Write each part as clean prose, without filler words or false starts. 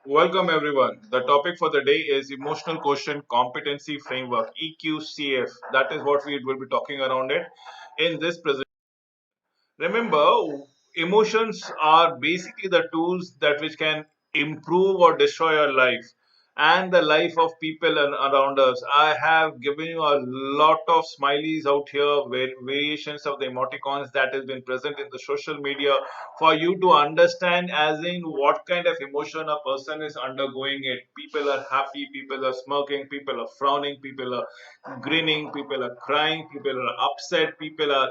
Welcome everyone. The topic for the day is Emotional Quotient Competency Framework (EQCF). That is what we will be talking around it in this presentation. Remember, emotions are basically the tools that which can improve or destroy our life and the life of people around us. I have given you a lot of smileys out here, variations of the emoticons that has been present in the social media for you to understand as in what kind of emotion a person is undergoing it. People are happy, people are smirking, people are frowning, people are grinning, people are crying, people are upset, people are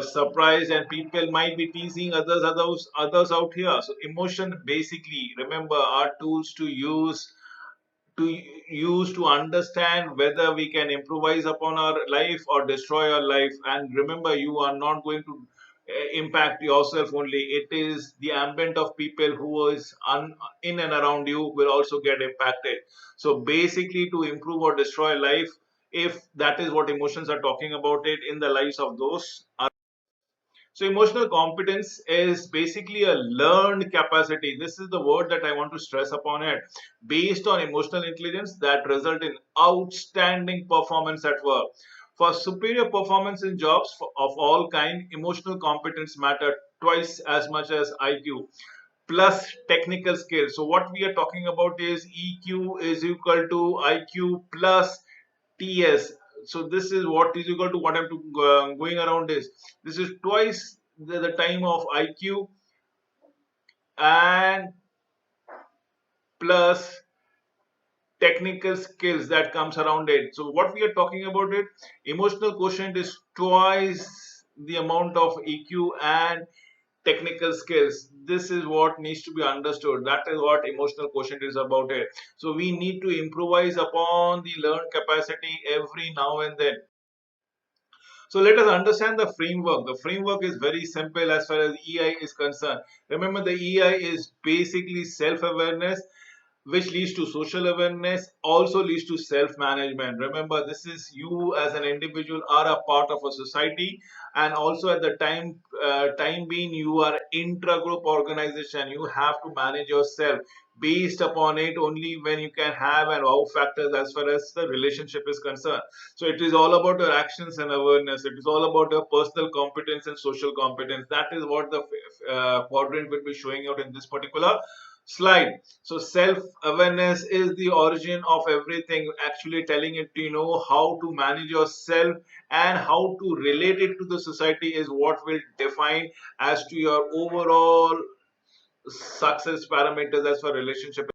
surprised, and people might be teasing others out here. So emotion basically, remember, are tools to use to understand whether we can improvise upon our life or destroy our life. And remember, you are not going to impact yourself only. It is the ambient of people who is in and around you will also get impacted. So basically, to improve or destroy life, if that is what emotions are talking about it in the lives of those. So emotional competence is basically a learned capacity. This is the word that I want to stress upon it. Based on emotional intelligence that result in outstanding performance at work. For superior performance in jobs of all kind, emotional competence matter twice as much as IQ plus technical skills. So what we are talking about is EQ is equal to IQ plus TS. So this is what is equal to what I'm going around is. This is twice the time of IQ and plus technical skills that comes around it. So what we are talking about it, emotional quotient is twice the amount of EQ and technical skills. This is what needs to be understood. That is what emotional quotient is about it. So we need to improvise upon the learned capacity every now and then. So let us understand the framework. The framework is very simple as far as EI is concerned. Remember, the EI is basically self awareness, which leads to social awareness, also leads to self management. Remember, this is you as an individual are a part of a society, and also at the time being, you are intra-group organization. You have to manage yourself. Based upon it, only when you can have and wow factors as far as the relationship is concerned. So it is all about your actions and awareness. It is all about your personal competence and social competence. That is what the quadrant will be showing out in this particular slide. So self awareness is the origin of everything, actually telling it to know how to manage yourself and how to relate it to the society is what will define as to your overall success parameters as for relationship.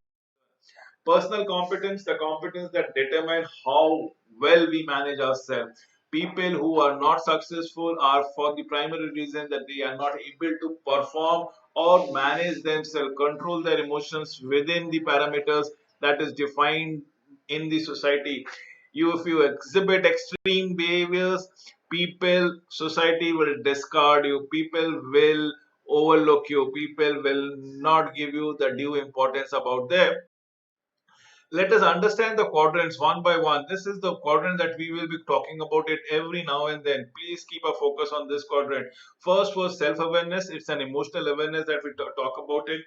Personal competence, the competence that determine how well we manage ourselves. People who are not successful are for the primary reason that they are not able to perform or manage themselves, control their emotions within the parameters that is defined in the society. If you exhibit extreme behaviors, people, society will discard you, people will overlook you, people will not give you the due importance about them. Let us understand the quadrants one by one. This is the quadrant that we will be talking about it every now and then. Please keep a focus on this quadrant. First was self-awareness. It's an emotional awareness that we talk about it.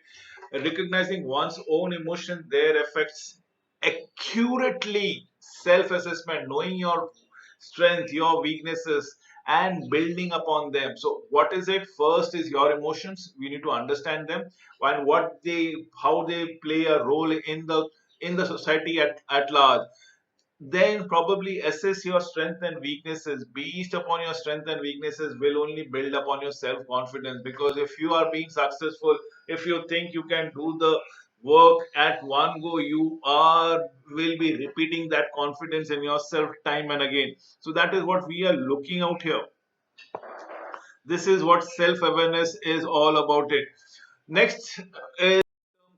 Recognizing one's own emotion, their effects accurately. Self-assessment, knowing your strength, your weaknesses, and building upon them. So what is it? First is your emotions. We need to understand them and how they play a role in the society at large. Then probably assess your strength and weaknesses. Based upon your strength and weaknesses will only build upon your self confidence, because if you are being successful, if you think you can do the work at one go, you are will be repeating that confidence in yourself time and again. So that is what we are looking out here. This is what self awareness is all about it. Next is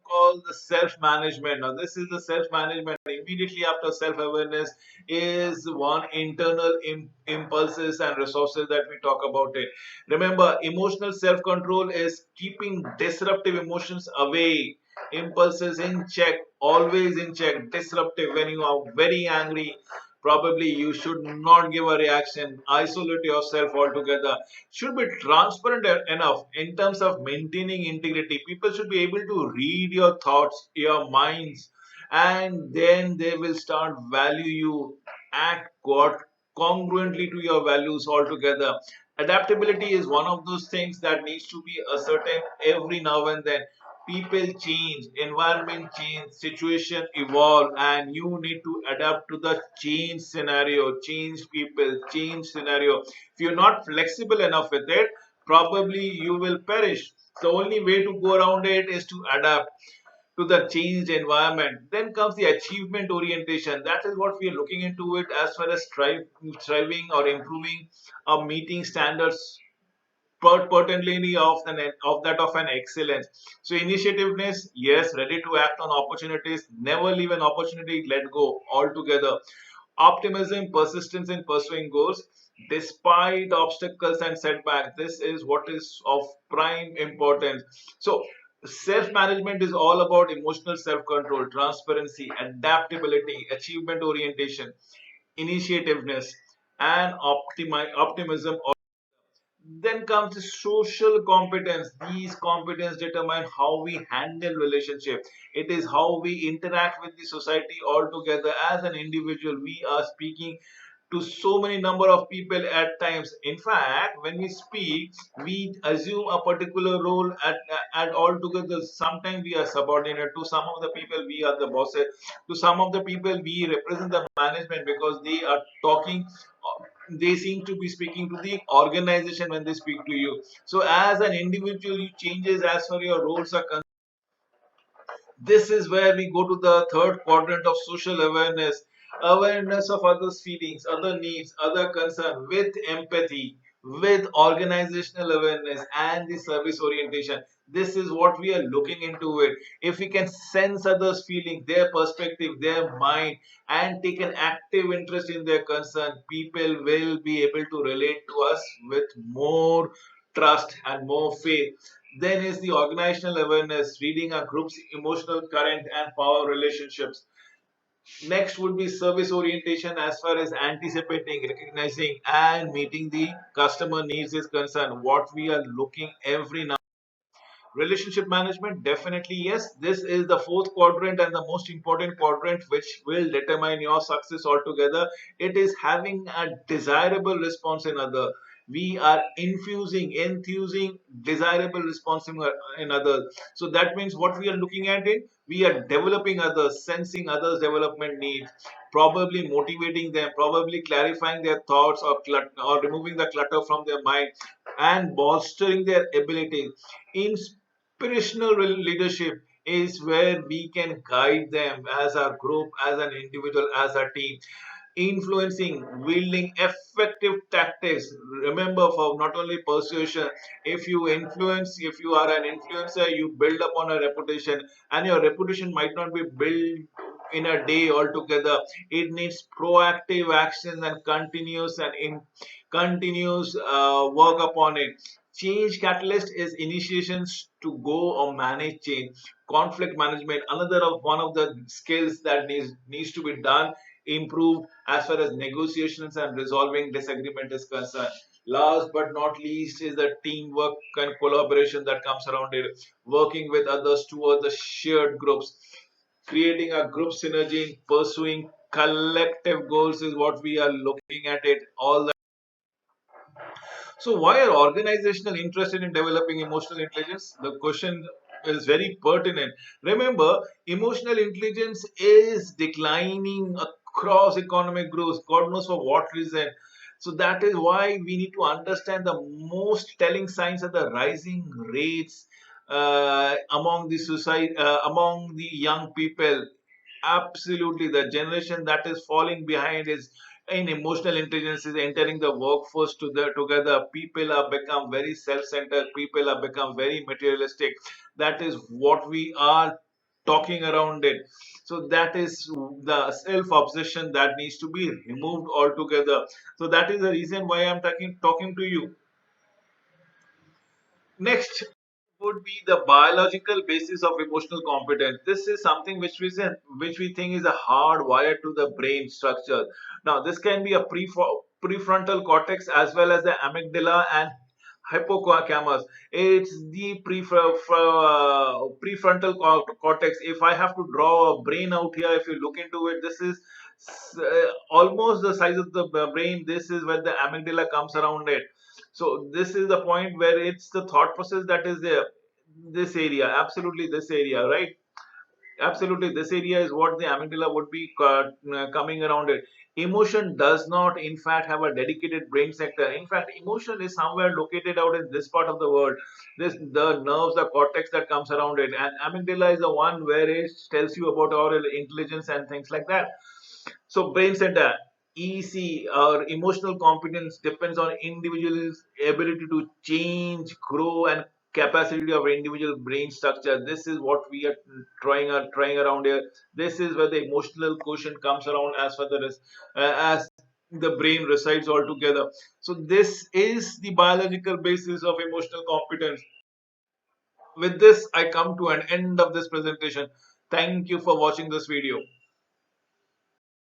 called the self management. Now, this is the self management. Immediately after self awareness is one internal impulses and resources that we talk about it. Remember, emotional self control is keeping disruptive emotions away, impulses in check, always in check. Disruptive when you are very angry. Probably you should not give a reaction, isolate yourself altogether. Should be transparent enough in terms of maintaining integrity. People should be able to read your thoughts, your minds, and then they will start value you. Act God congruently to your values altogether. Adaptability is one of those things that needs to be ascertained every now and then. People change, environment change, situation evolve, and you need to adapt to the change scenario, change people, change scenario. If you're not flexible enough with it, probably you will perish. The only way to go around it is to adapt to the changed environment. Then comes the achievement orientation. That is what we are looking into it as far as striving or improving or meeting standards pertinently of that of an excellence. So initiativeness, yes, ready to act on opportunities, never leave an opportunity, let go altogether. Optimism, persistence in pursuing goals despite obstacles and setbacks. This is what is of prime importance. So self-management is all about emotional self-control, transparency, adaptability, achievement orientation, initiativeness, and optimism. Then comes the social competence. These competence determine how we handle relationship. It is how we interact with the society altogether. As an individual, we are speaking to so many number of people at times. In fact, when we speak, we assume a particular role at altogether. Sometimes we are subordinate to some of the people. We are the bosses. To some of the people, we represent the management because they are talking. They seem to be speaking to the organization when they speak to you. So, as an individual, you changes as far your roles are concerned. This is where we go to the third quadrant of social awareness. Awareness of others' feelings, other needs, other concern with empathy, with organizational awareness and the service orientation. This is what we are looking into it. If we can sense others' feelings, their perspective, their mind, and take an active interest in their concern, people will be able to relate to us with more trust and more faith. Then is the organizational awareness, reading a group's emotional current and power relationships. Next would be service orientation as far as anticipating, recognizing, and meeting the customer needs is concerned. What we are looking every now. Relationship management, definitely yes. This is the fourth quadrant and the most important quadrant, which will determine your success altogether. It is having a desirable response in other. We are enthusing desirable response in others. So that means what we are looking at it, we are developing others, sensing others' development needs, probably motivating them, probably clarifying their thoughts or removing the clutter from their mind and bolstering their abilities. Inspirational leadership is where we can guide them as a group, as an individual, as a team. Influencing, wielding effective tactics. Remember, for not only persuasion, if you influence, if you are an influencer, you build upon a reputation, and your reputation might not be built in a day altogether. It needs proactive actions and continuous work upon it. Change catalyst is initiations to go or manage change. Conflict management, another of one of the skills that needs to be done, improved as far as negotiations and resolving disagreement is concerned. Last but not least is the teamwork and collaboration that comes around it. Working with others towards the shared groups, creating a group synergy, pursuing collective goals is what we are looking at it all. So, why are organizational interested in developing emotional intelligence? The question is very pertinent. Remember, emotional intelligence is declining across economic growth. God knows for what reason. So that is why we need to understand the most telling signs of the rising rates among the society, among the young people. Absolutely, the generation that is falling behind is in emotional intelligence is entering the workforce together. People are become very self-centered. People are become very materialistic. That is what we are talking around it. So that is the self-obsession that needs to be removed altogether. So that is the reason why I'm talking to you. Next, would be the biological basis of emotional competence. This is something which we think is a hardwired to the brain structure. Now, this can be a prefrontal cortex as well as the amygdala and hippocampus. It's the prefrontal cortex. If I have to draw a brain out here, if you look into it, this is almost the size of the brain. This is where the amygdala comes around it. So this is the point where it's the thought process that is there. This area, absolutely this area, right? Absolutely, this area is what the amygdala would be coming around it. Emotion does not, in fact, have a dedicated brain sector. In fact, emotion is somewhere located out in this part of the world. This the nerves, the cortex that comes around it, and amygdala is the one where it tells you about our intelligence and things like that. So brain center, EC or emotional competence depends on individual's ability to change, grow, and capacity of individual brain structure. This is what we are trying around here. This is where the emotional quotient comes around as far as the brain resides altogether. So this is the biological basis of emotional competence. With this, I come to an end of this presentation. Thank you for watching this video.